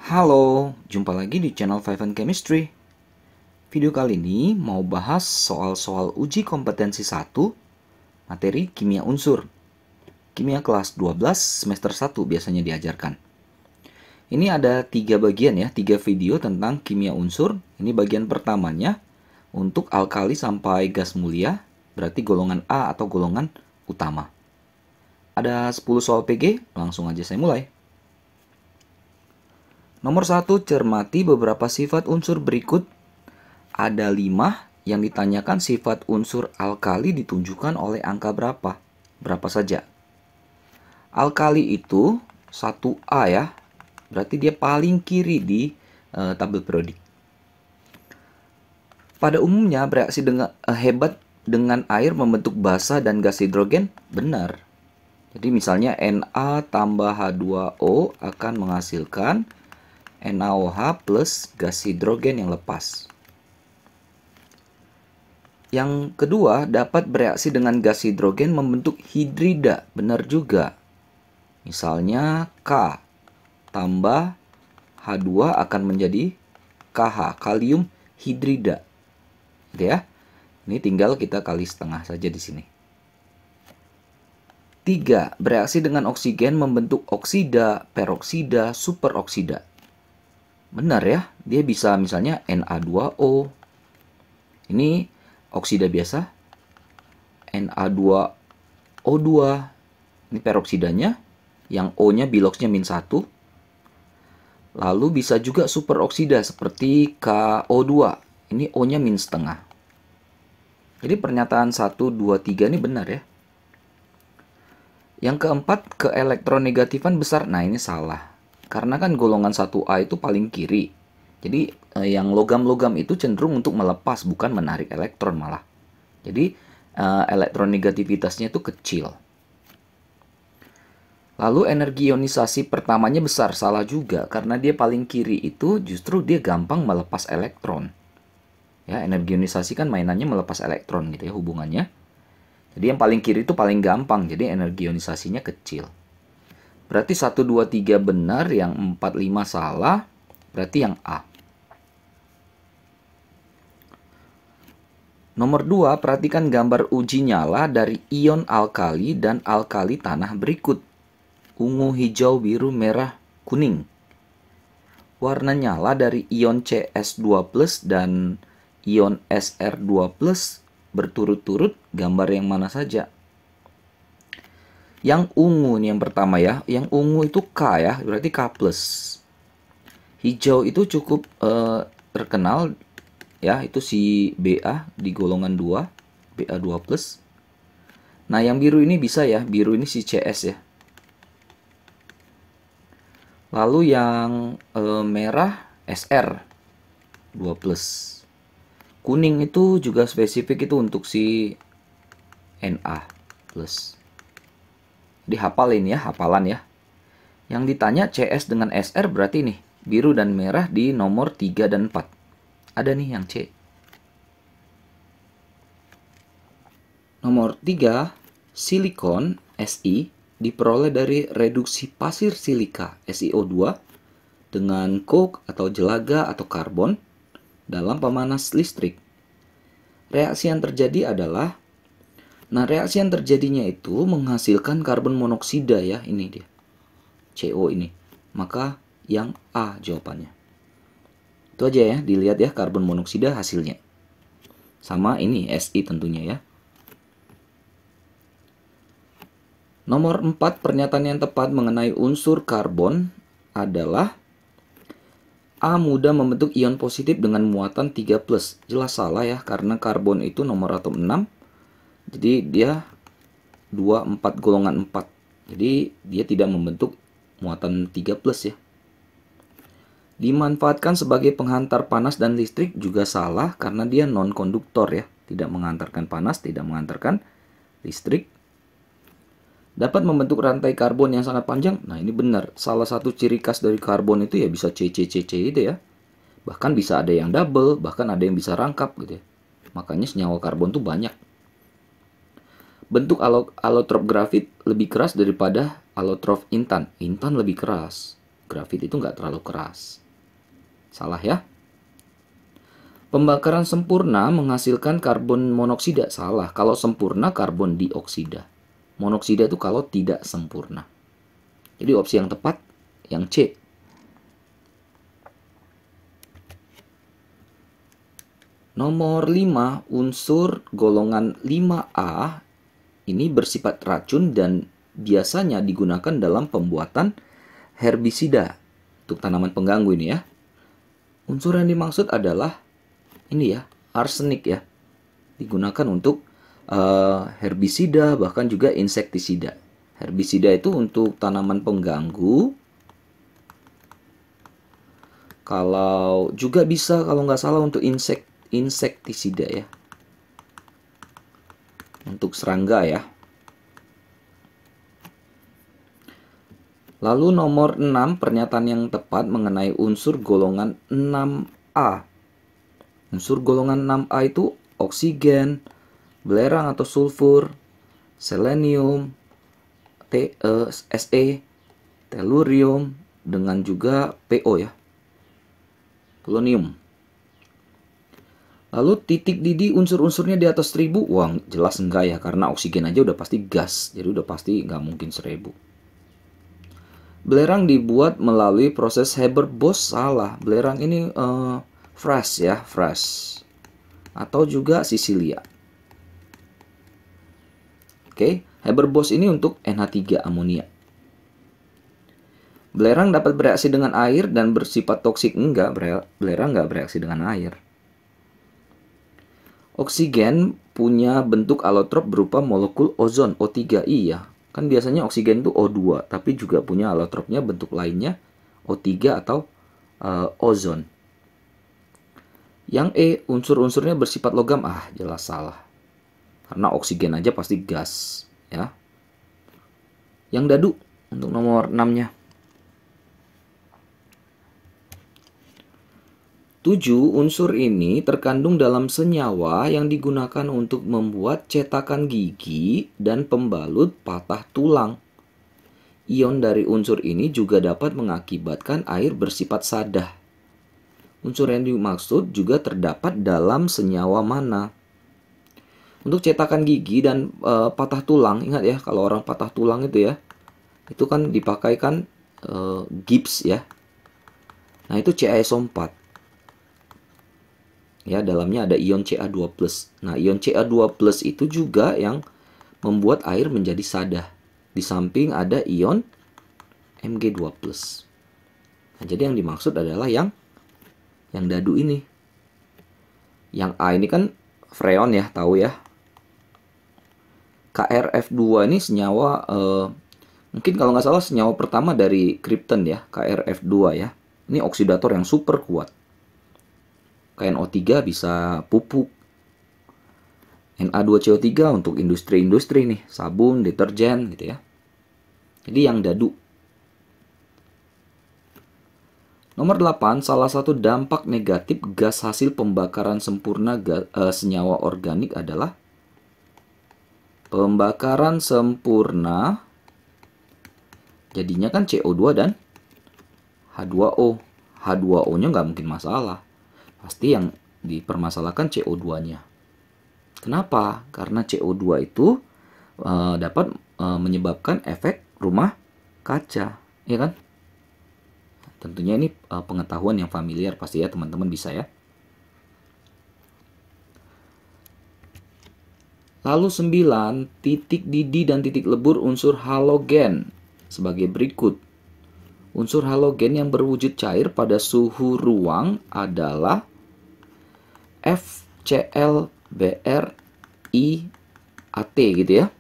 Halo, jumpa lagi di channel Five and Chemistry. Video kali ini mau bahas soal-soal uji kompetensi 1, materi kimia unsur. Kimia kelas 12 semester 1 biasanya diajarkan. Ini ada 3 bagian ya, 3 video tentang kimia unsur. Ini bagian pertamanya untuk alkali sampai gas mulia, berarti golongan A atau golongan utama. Ada 10 soal PG, langsung aja saya mulai. Nomor 1, cermati beberapa sifat unsur berikut. Ada 5 yang ditanyakan sifat unsur alkali ditunjukkan oleh angka berapa? Berapa saja? Alkali itu 1A ya, berarti dia paling kiri di tabel periodik. Pada umumnya bereaksi dengan hebat dengan air membentuk basa dan gas hidrogen, benar. Jadi misalnya Na tambah H2O akan menghasilkan NaOH plus gas hidrogen yang lepas. Yang kedua, dapat bereaksi dengan gas hidrogen membentuk hidrida. Benar juga. Misalnya K tambah H2 akan menjadi KH, kalium hidrida. Gitu ya. Ini tinggal kita kali setengah saja di sini. 3. Bereaksi dengan oksigen membentuk oksida, peroksida, superoksida. Benar ya, dia bisa misalnya Na2O. Ini oksida biasa. Na2O2. Ini peroksidanya. Yang O-nya biloxnya -1. Lalu bisa juga superoksida seperti KO2. Ini O-nya -setengah. Jadi pernyataan 1, 2, 3 ini benar ya. Yang keempat, keelektronegatifan besar. Nah ini salah. Karena kan golongan 1A itu paling kiri. Jadi yang logam-logam itu cenderung untuk melepas, bukan menarik elektron malah. Jadi elektronegativitasnya itu kecil. Lalu energi ionisasi pertamanya besar, salah juga. Karena dia paling kiri itu justru dia gampang melepas elektron. Ya, energi ionisasi kan mainannya melepas elektron gitu ya hubungannya. Jadi yang paling kiri itu paling gampang, jadi energi ionisasinya kecil. Berarti 1, 2, 3 benar, yang 4, 5 salah. Berarti yang A. Nomor 2, perhatikan gambar uji nyala dari ion alkali dan alkali tanah berikut. Ungu, hijau, biru, merah, kuning. Warna nyala dari ion CS2+ dan ion SR2+ berturut-turut gambar yang mana saja? Yang ungu nih yang pertama ya. Yang ungu itu K ya, berarti K+. Hijau itu cukup terkenal ya, itu si Ba di golongan 2, Ba2+. Nah, yang biru ini bisa ya, biru ini si CS ya. Lalu yang merah SR2+. Kuning itu juga spesifik itu untuk si Na+. Dihafalin ya, hafalan ya. Yang ditanya CS dengan SR berarti nih, biru dan merah di nomor 3 dan 4. Ada nih yang C. Nomor 3, silikon Si diperoleh dari reduksi pasir silika SiO2 dengan coke atau jelaga atau karbon dalam pemanas listrik. Reaksi yang terjadi adalah reaksi yang terjadinya itu menghasilkan karbon monoksida ya, ini dia. CO ini. Maka yang A jawabannya. Itu aja ya, dilihat ya karbon monoksida hasilnya. Sama ini Si tentunya ya. Nomor 4, pernyataan yang tepat mengenai unsur karbon adalah A mudah membentuk ion positif dengan muatan 3+. Jelas salah ya, karena karbon itu nomor atom 6. Jadi dia 2, 4, golongan 4. Jadi dia tidak membentuk muatan 3+ ya. Dimanfaatkan sebagai penghantar panas dan listrik juga salah karena dia non-konduktor ya. Tidak menghantarkan panas, tidak menghantarkan listrik. Dapat membentuk rantai karbon yang sangat panjang. Nah ini benar. Salah satu ciri khas dari karbon itu ya bisa CCCC itu ya. Bahkan bisa ada yang double, bahkan ada yang bisa rangkap gitu ya. Makanya senyawa karbon tuh banyak. Bentuk alotrop grafit lebih keras daripada alotrop intan. Intan lebih keras. Grafit itu nggak terlalu keras. Salah ya. Pembakaran sempurna menghasilkan karbon monoksida. Salah. Kalau sempurna karbon dioksida. Monoksida itu kalau tidak sempurna. Jadi opsi yang tepat yang C. Nomor 5, unsur golongan 5A ini bersifat racun dan biasanya digunakan dalam pembuatan herbisida. Untuk tanaman pengganggu ini ya. Unsur yang dimaksud adalah ini ya, arsenik ya. Digunakan untuk herbisida, bahkan juga insektisida. Herbisida itu untuk tanaman pengganggu. Kalau juga bisa kalau nggak salah untuk insektisida ya. Untuk serangga ya. Lalu nomor 6, pernyataan yang tepat mengenai unsur golongan 6A. Unsur golongan 6A itu oksigen, belerang atau sulfur, selenium, Se, tellurium, dengan juga PO ya, polonium. Lalu titik didih unsur-unsurnya di atas 1000. Wah, jelas enggak ya, karena oksigen aja udah pasti gas, jadi udah pasti nggak mungkin 1000. Belerang dibuat melalui proses Haber-Bosch. Salah, belerang ini fresh ya, fresh. Atau juga Sicilia. Oke, Haber-Bosch ini untuk NH3 amonia. Belerang dapat bereaksi dengan air dan bersifat toksik. Enggak, belerang nggak bereaksi dengan air. Oksigen punya bentuk alotrop berupa molekul ozon, O3I ya. Kan biasanya oksigen itu O2, tapi juga punya alotropnya bentuk lainnya, O3 atau ozon. Yang E, unsur-unsurnya bersifat logam. Ah, jelas salah. Karena oksigen aja pasti gas ya. Yang dadu untuk nomor 6-nya. 7, unsur ini terkandung dalam senyawa yang digunakan untuk membuat cetakan gigi dan pembalut patah tulang. Ion dari unsur ini juga dapat mengakibatkan air bersifat sadah. Unsur yang dimaksud juga terdapat dalam senyawa mana? Untuk cetakan gigi dan patah tulang, ingat ya, kalau orang patah tulang itu ya, itu kan dipakaikan gips ya. Nah, itu CaSO4. Ya, dalamnya ada ion Ca2+. Nah, ion Ca2+ itu juga yang membuat air menjadi sadah. Di samping ada ion Mg2+. Nah, jadi yang dimaksud adalah yang dadu ini. Yang A ini kan freon ya, tahu ya. KrF2 ini senyawa, mungkin kalau nggak salah senyawa pertama dari krypton ya, KrF2 ya. Ini oksidator yang super kuat. KNO3 bisa pupuk. Na2CO3 untuk industri-industri nih, sabun, deterjen gitu ya. Jadi yang dadu. Nomor 8, salah satu dampak negatif gas hasil pembakaran sempurna senyawa organik adalah pembakaran sempurna jadinya kan CO2 dan H2O. H2O-nya nggak mungkin masalah. Pasti yang dipermasalahkan CO2-nya. Kenapa? Karena CO2 itu dapat menyebabkan efek rumah kaca, ya kan? Tentunya ini pengetahuan yang familiar pasti ya, teman-teman bisa ya. Lalu 9, titik didih dan titik lebur unsur halogen sebagai berikut. Unsur halogen yang berwujud cair pada suhu ruang adalah FCl-BrIAt gitu ya.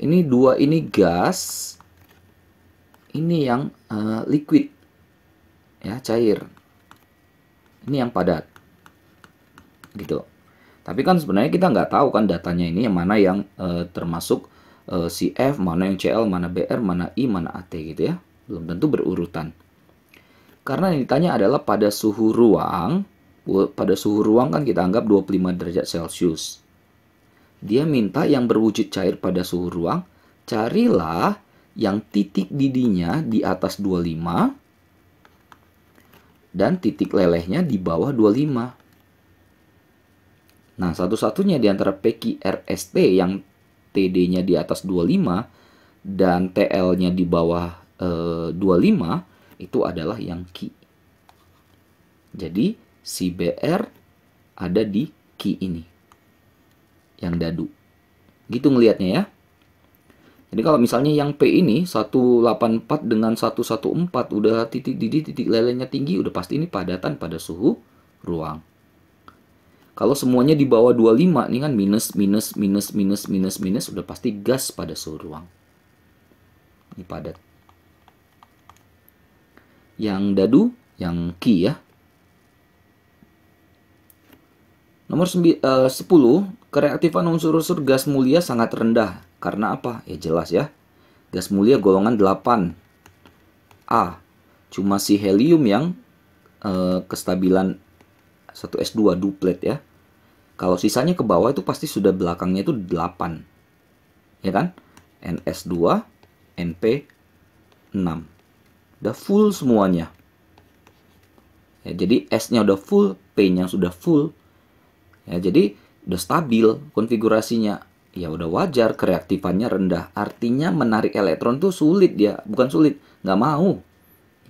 Ini dua ini gas, ini yang liquid ya, cair. Ini yang padat gitu. Tapi kan sebenarnya kita nggak tahu kan datanya ini yang mana yang termasuk CF, mana yang Cl, mana Br, mana I, mana At gitu ya. Belum tentu berurutan. Karena yang ditanya adalah pada suhu ruang. Pada suhu ruang kan kita anggap 25 derajat Celcius. Dia minta yang berwujud cair pada suhu ruang. Carilah yang titik didinya di atas 25 dan titik lelehnya di bawah 25. Nah, satu-satunya di antara PQRST yang TD-nya di atas 25 dan TL-nya di bawah 25 itu adalah yang Ki. Jadi, si BR ada di Ki ini. Yang dadu. Gitu ngelihatnya ya. Jadi kalau misalnya yang P ini 184 dengan 114 udah titik didih, titik lelehnya tinggi, udah pasti ini padatan pada suhu ruang. Kalau semuanya di bawah 25 ini kan minus, minus, minus, minus, minus, minus, udah pasti gas pada suhu ruang. Ini padat. Yang dadu, yang Ki ya. Nomor 10, kereaktifan unsur-unsur gas mulia sangat rendah. Karena apa? Ya jelas ya. Gas mulia golongan 8. A. Cuma si helium yang kestabilan 1s2 duplet ya. Kalau sisanya ke bawah itu pasti sudah belakangnya itu 8. Ya kan? NS2, NP6. Udah full semuanya. Ya, jadi S-nya udah full, P-nya sudah full. Ya, jadi udah stabil konfigurasinya. Ya udah wajar kereaktifannya rendah. Artinya menarik elektron tuh sulit dia. Bukan sulit, nggak mau.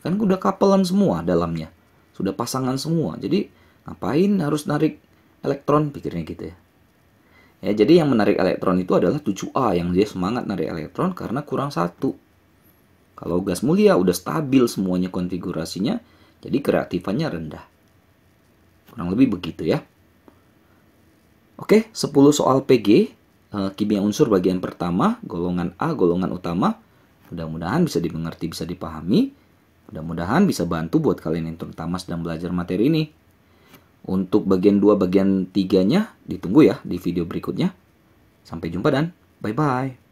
Kan udah couple-an semua dalamnya. Sudah pasangan semua. Jadi ngapain harus narik elektron? Pikirnya gitu ya. Ya, jadi yang menarik elektron itu adalah 7A. Yang dia semangat narik elektron karena kurang 1. Kalau gas mulia udah stabil semuanya konfigurasinya. Jadi kereaktifannya rendah. Kurang lebih begitu ya. Oke, 10 soal PG. Kimia unsur bagian pertama, golongan A, golongan utama. Mudah-mudahan bisa dimengerti, bisa dipahami. Mudah-mudahan bisa bantu buat kalian yang terutama sedang belajar materi ini. Untuk bagian 2, bagian 3-nya ditunggu ya di video berikutnya. Sampai jumpa dan bye-bye.